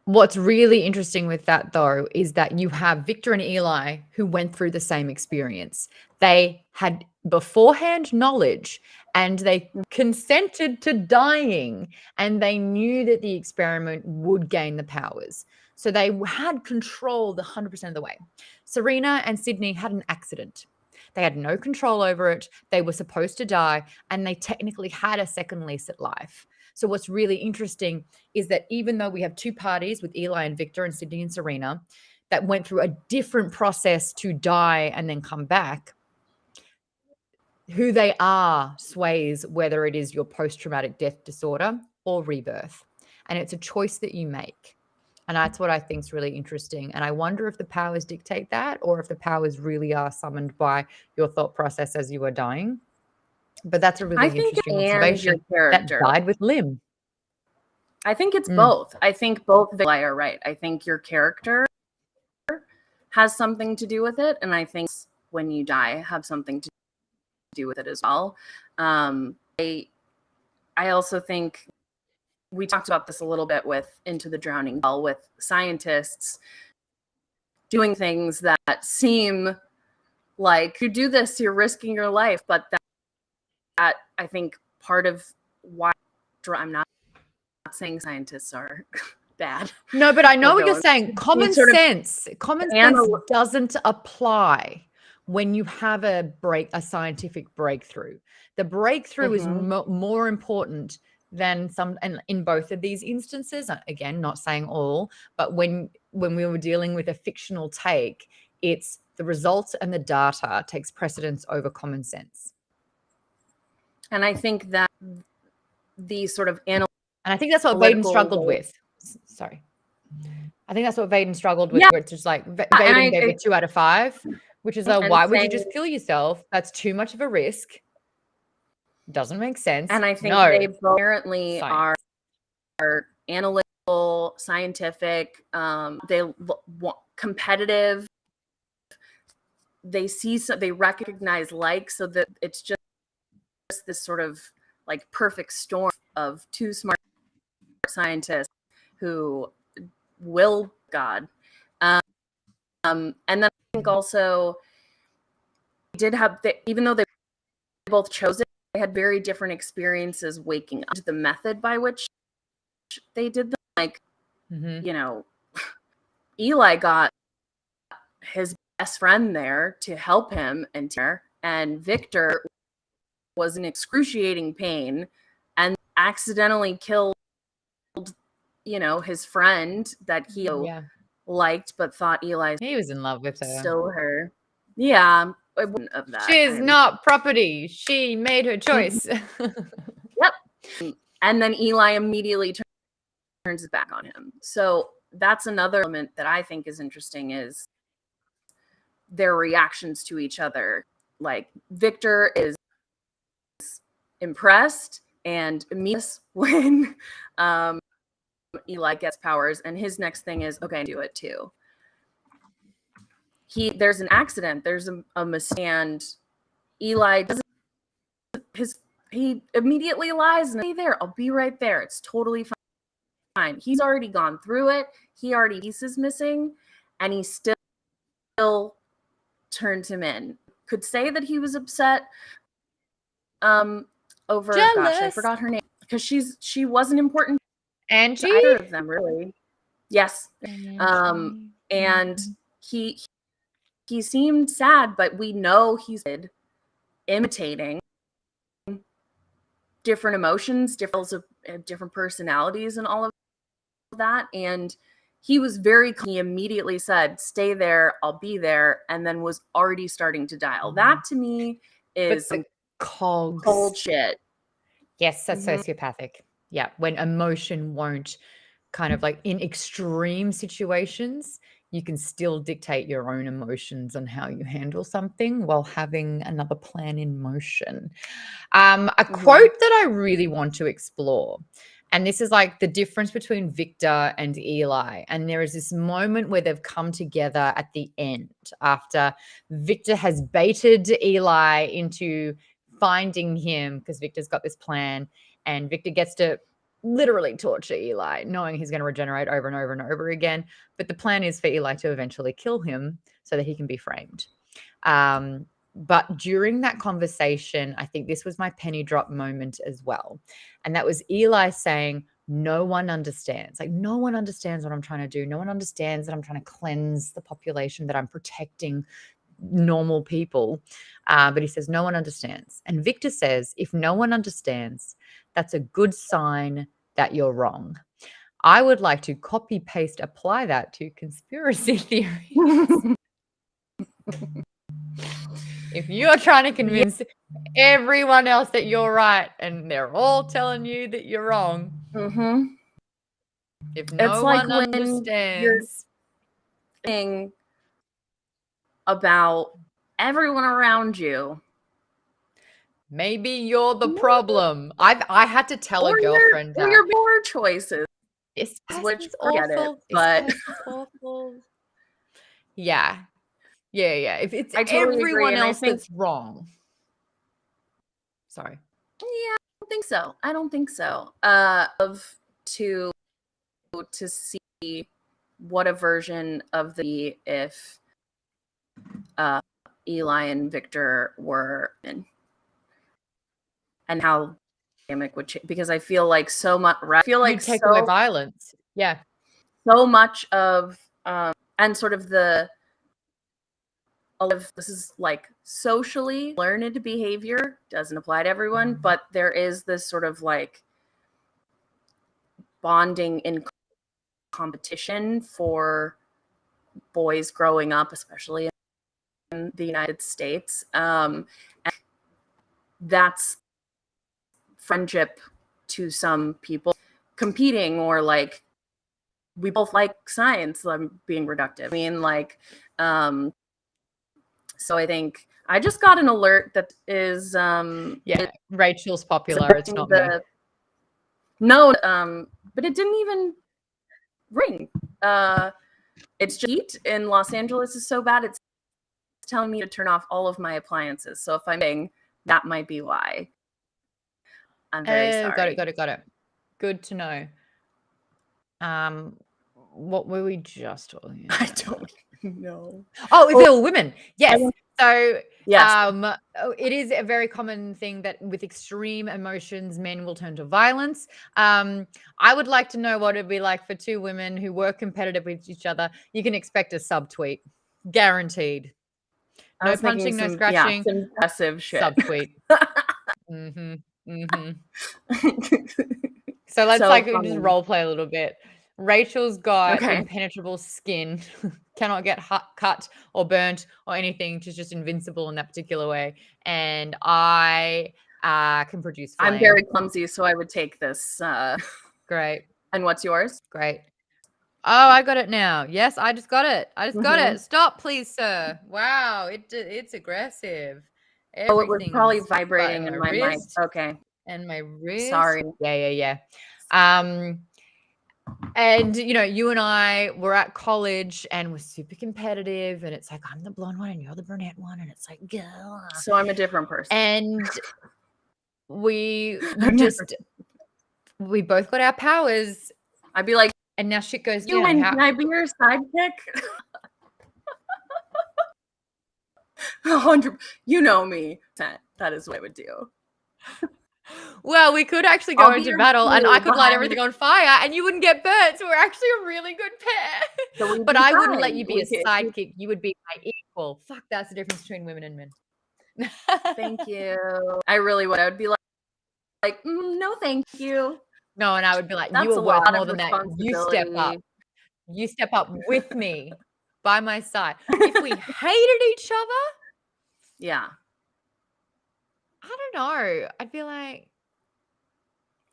What's really interesting with that, though, is that you have Victor and Eli who went through the same experience. They had beforehand knowledge and they consented to dying, and they knew that the experiment would gain the powers. So they had control the 100% of the way. Serena and Sydney had an accident. They had no control over it. They were supposed to die, and they technically had a second lease at life. So what's really interesting is that even though we have two parties with Eli and Victor and Sydney and Serena that went through a different process to die and then come back, who they are sways whether it is your post-traumatic death disorder or rebirth. And it's a choice that you make. And that's what I think is really interesting. And I wonder if the powers dictate that, or if the powers really are summoned by your thought process as you are dying. But that's a really interesting observation. That died with Lim. I think it's both. I think both of are right. I think your character has something to do with it, and I think when you die have something to do with it as well. I also think we talked about this a little bit with Into the Drowning Well, with scientists doing things that seem like you do this, you're risking your life, but that I think part of why I'm not saying scientists are bad. No, but I know what you're saying. Common sense doesn't apply when you have a scientific breakthrough. The breakthrough is more important than some, and in both of these instances, again, not saying all, but when we were dealing with a fictional take, it's the results and the data takes precedence over common sense. And I think that the sort of and I think that's what Vaden struggled with. Sorry. I think that's what Vaden struggled with, where it's just like Vaden gave it 2 out of 5, which is why would you just kill yourself? That's too much of a risk. Doesn't make sense. And I think they apparently are analytical, scientific, they competitive. They recognize so that it's just this sort of like perfect storm of two smart scientists who will God. And then I think also did have, even though they both chose it, they had very different experiences waking up to the method by which they did them. Like, Eli got his best friend there to help him, and Victor was in excruciating pain and accidentally killed, his friend that he liked but thought Eli he was in love with her. Stole her. Yeah, I wouldn't of that. She's not property. She made her choice. Yep. And then Eli immediately turns it back on him. So that's another element that I think is interesting, is their reactions to each other. Like, Victor is impressed and immediately when Eli gets powers, and his next thing is, okay, do it too. There's an accident, there's a mistake, and Eli doesn't he immediately lies and, "Hey there, I'll be right there. It's totally fine." He's already gone through it. He already pieces missing, and he still turned him in. Could say that he was upset over Jealous. Gosh, I forgot her name, because she wasn't important Angie? to either of them, really. Yes. And he seemed sad, but we know he's imitating different emotions, different personalities, and all of that. And he was he immediately said, "Stay there, I'll be there," and then was already starting to dial. That to me is cold shit. Yes, that's sociopathic. Yeah, when emotion won't kind of like, in extreme situations, you can still dictate your own emotions and how you handle something while having another plan in motion. A quote that I really want to explore, and this is like the difference between Victor and Eli. And there is this moment where they've come together at the end after Victor has baited Eli into finding him, because Victor's got this plan, and Victor gets to literally torture Eli, knowing he's going to regenerate over and over and over again. But the plan is for Eli to eventually kill him so that he can be framed. But during that conversation, I think this was my penny drop moment as well. And that was Eli saying, "No one understands. Like, no one understands what I'm trying to do. No one understands that I'm trying to cleanse the population, that I'm protecting normal people." But he says, "No one understands." And Victor says, "If no one understands, that's a good sign that you're wrong." I would like to copy, paste, apply that to conspiracy theories. If you're trying to convince everyone else that you're right and they're all telling you that you're wrong, if no one understands, you're thinking about everyone around you, maybe you're the problem. I had to tell a girlfriend that. Or your poor choices. This which awful. But awful. Yeah. If it's totally everyone agree, else that's wrong. Sorry. Yeah, I don't think so. To see what a version of if Eli and Victor were in, and how dynamic would change, because I feel like so much. I feel like take away violence. Yeah. So much of and sort of this is like socially learned behavior, doesn't apply to everyone, but there is this sort of like bonding in competition for boys growing up, especially in the United States. And that's friendship to some people, competing, or like, we both like science. I'm being reductive. I mean, like, so I think I just got an alert that is Rachel's popular. It's not me. No, but it didn't even ring. It's just heat in Los Angeles is so bad, it's telling me to turn off all of my appliances. So if I'm saying, that might be why. I'm very sorry. Got it. Good to know. What were we just talking about? I don't know. Oh, if they were women. Yes. So yes. It is a very common thing that with extreme emotions, men will turn to violence. I would like to know what it'd be like for two women who were competitive with each other. You can expect a subtweet. Guaranteed. No punching, no scratching. Some impressive shit. Subtweet. Mm-hmm. Mm-hmm. So let's just role play a little bit. Rachel's got impenetrable skin, cannot get cut or burnt or anything. She's just invincible in that particular way. And I can produce flame. I'm very clumsy, so I would take this. Great. And what's yours? Great. Oh, I got it now. Yes, I just got it. Got it. Stop, please, sir. Wow, it's aggressive. It was probably vibrating in my mic. Okay. And my wrist. Sorry. Yeah. And you and I were at college and we're super competitive, and it's like I'm the blonde one and you're the brunette one, and it's like, girl. So I'm a different person. And we both got our powers. I'd be like, and now shit goes down. Can I be your sidekick? 100. You know me. That is what I would do. Well, we could actually go into battle, and I could light everything on fire, and you wouldn't get burnt. So we're actually a really good pair. But I wouldn't let you be a sidekick. You would be my equal. Fuck, that's the difference between women and men. Thank you. I really would. I would be like, no, thank you. No, and I would be like, you are worth more than that. You step up. You step up with me, by my side. If we hated each other, yeah. I don't know. I'd be like,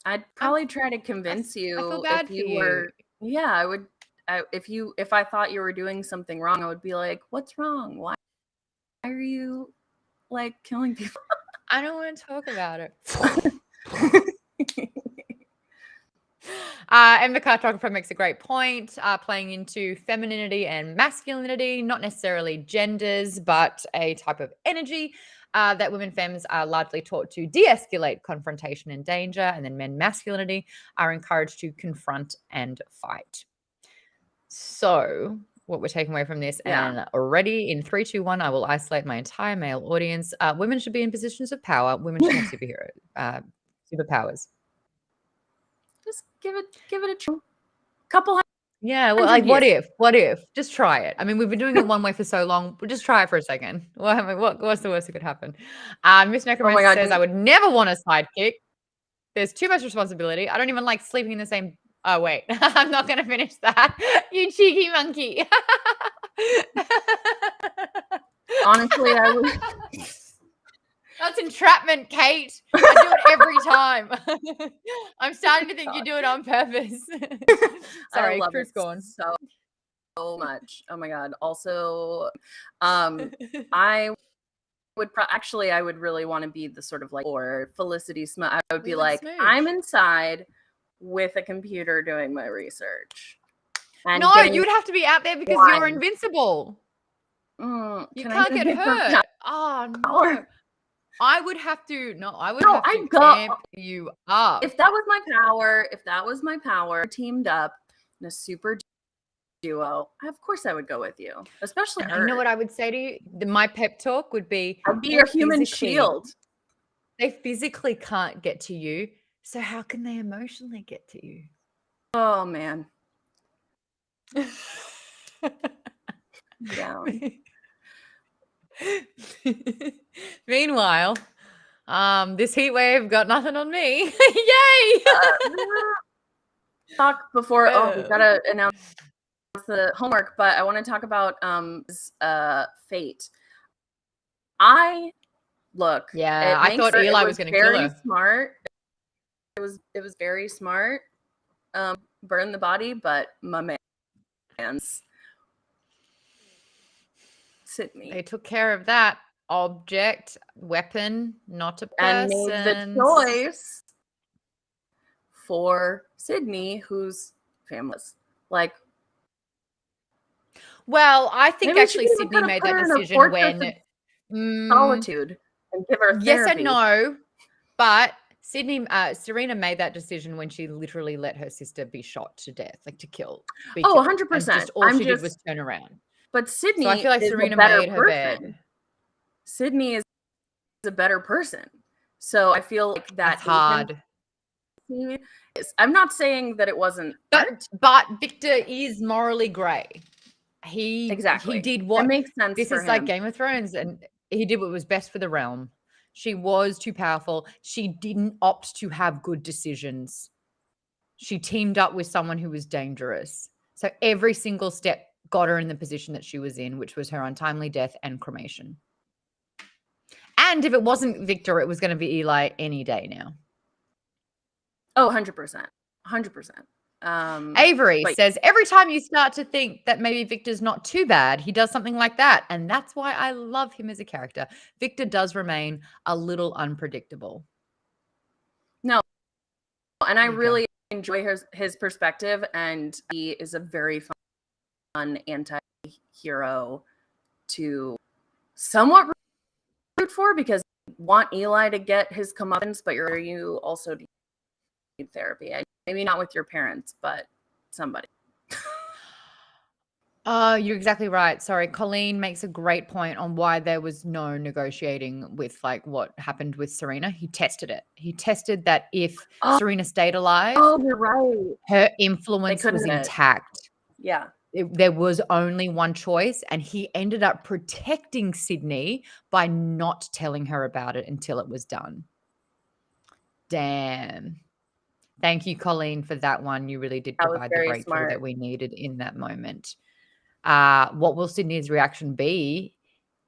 I'd probably try to convince you. I feel bad if you were. Yeah, I would. If I thought you were doing something wrong, I would be like, "What's wrong? Why are you like killing people?" I don't want to talk about it. And the cartographer makes a great point, playing into femininity and masculinity, not necessarily genders, but a type of energy. That women femmes are largely taught to de-escalate confrontation and danger, and then men masculinity are encouraged to confront and fight. So what we're taking away from this, and already in 3, 2, 1, I will isolate my entire male audience. Women should be in positions of power. Women should have superpowers. Just give it a couple. Yeah, well, like, what if? Just try it. I mean, we've been doing it one way for so long. We'll just try it for a second. What's the worst that could happen? Miss Necromancer says, I would never want a sidekick. There's too much responsibility. I don't even like sleeping in the same. Oh, wait. I'm not going to finish that. You cheeky monkey. Honestly, I would. That's entrapment, Kate. I do it every time. I'm starting to think you do it on purpose. Sorry, Chris, gone. So much. Oh my God. Also, I would I would really want to be the sort of like, or Felicity Smith. I would be like, I'm inside with a computer doing my research. And no, you'd have to be out there because you're invincible. You can't get hurt. Oh no. I would have to camp you up. If that was my power, teamed up in a super duo, of course I would go with you. Especially her. You know what I would say to you? My pep talk would be, I'd be your human shield. They physically can't get to you, so how can they emotionally get to you? Oh man. Down. Meanwhile, this heat wave got nothing on me. Yay! Talk before. We gotta announce the homework, but I want to talk about fate. I thought Eli was going to kill her. Smart. It was very smart. Burn the body, but my man's Sydney. They took care of that object, weapon, not a person. And made the choice for Sydney, whose family's like. Well, I think actually Sydney made that decision when solitude and give her therapy. Yes and no, but Serena made that decision when she literally let her sister be shot to death, like to kill. 100%. All she did was turn around. But Sydney, so I feel like Serena made her bed. Sydney is a better person. So I feel like that's hard. I'm not saying that it wasn't. But Victor is morally grey. He did what that makes sense. This is like Game of Thrones, and he did what was best for the realm. She was too powerful. She didn't opt to have good decisions. She teamed up with someone who was dangerous. So every single step got her in the position that she was in, which was her untimely death and cremation. And if it wasn't Victor, it was going to be Eli any day now. Oh, 100%. 100%. Avery says, every time you start to think that maybe Victor's not too bad, he does something like that. And that's why I love him as a character. Victor does remain a little unpredictable. No. And I really enjoy his perspective. And he is a very fun anti-hero to somewhat root for, because you want Eli to get his comeuppance, but you also need therapy. Maybe not with your parents, but somebody. You're exactly right. Sorry. Colleen makes a great point on why there was no negotiating with like what happened with Serena. He tested it. He tested that if Serena stayed alive, you're right, her influence was intact. Yeah. There was only one choice, and he ended up protecting Sydney by not telling her about it until it was done. Damn. Thank you, Colleen, for that one. You really did provide the breakthrough that we needed in that moment. What will Sydney's reaction be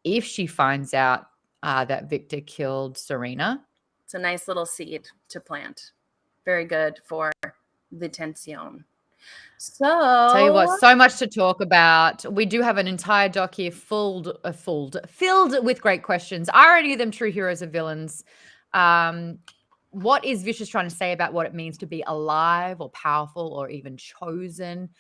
if she finds out that Victor killed Serena? It's a nice little seed to plant. Very good for the tension. So, tell you what, so much to talk about. We do have an entire doc here filled with great questions. Are any of them true heroes or villains? What is Vicious trying to say about what it means to be alive or powerful or even chosen?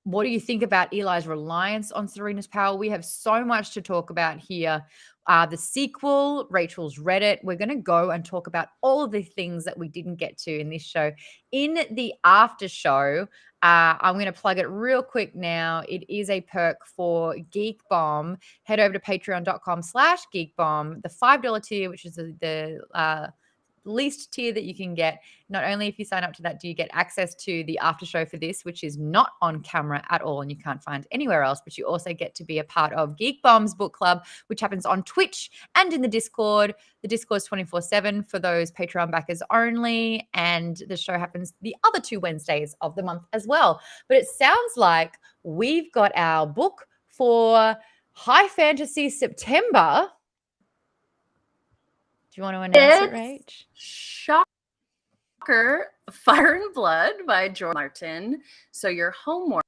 What do you think about Eli's reliance on Serena's power? We have so much to talk about here. The sequel, Rachel's read it. We're going to go and talk about all of the things that we didn't get to in this show. In the after show, I'm going to plug it real quick now. It is a perk for Geek Bomb. Head over to patreon.com/geekbomb. The $5 tier, which is the least tier that you can get. Not only if you sign up to that do you get access to the after show for this, which is not on camera at all and you can't find anywhere else, but you also get to be a part of Geek Bomb's book club, which happens on Twitch and in the Discord. The Discord is 24/7 for those Patreon backers only, and the show happens the other 2 Wednesdays of the month as well. But it sounds like we've got our book for High Fantasy September. Do you want to announce it, Rach? Shocker, Fire and Blood by George Martin. So your homework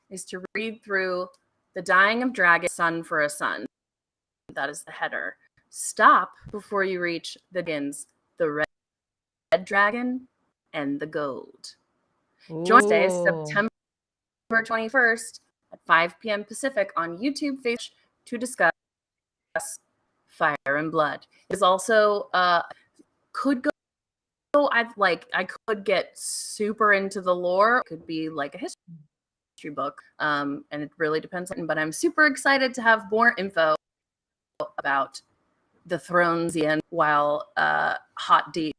is to read through The Dying of Dragon, Son for a Son. That is the header. Stop before you reach the Red Dragon and the Gold. Join us today, September 21st at 5 p.m. Pacific on YouTube, Facebook, to discuss Fire and Blood. Is also could go. I could get super into the lore. It could be like a history book, and it really depends on. But I'm super excited to have more info about the Thronesian while Hot D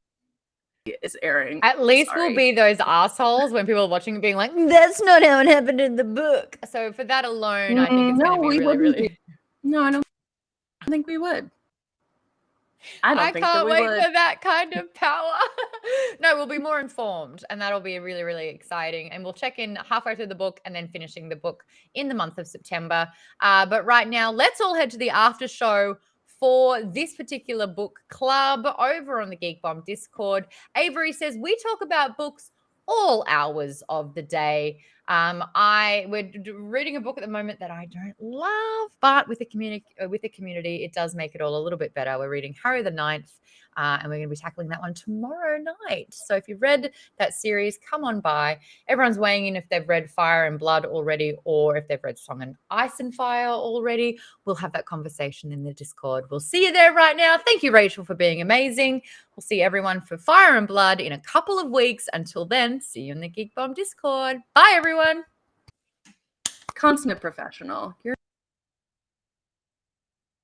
is airing. At least we'll be those assholes when people are watching it being like, that's not how it happened in the book. So for that alone, I think it's going to be really. No, I don't think we would. I can't wait for that kind of power. No, we'll be more informed, and that'll be really, really exciting. And we'll check in halfway through the book and then finishing the book in the month of September. But right now, let's all head to the after show for this particular book club over on the Geek Bomb Discord. Avery says, we talk about books all hours of the day. We're reading a book at the moment that I don't love, but with the community, it does make it all a little bit better. We're reading Harry the Ninth, and we're going to be tackling that one tomorrow night. So if you've read that series, come on by. Everyone's weighing in if they've read Fire and Blood already, or if they've read Song and Ice and Fire already. We'll have that conversation in the Discord. We'll see you there right now. Thank you, Rachel, for being amazing. We'll see everyone for Fire and Blood in a couple of weeks. Until then, see you in the Geek Bomb Discord. Bye, everyone. Consummate professional. You're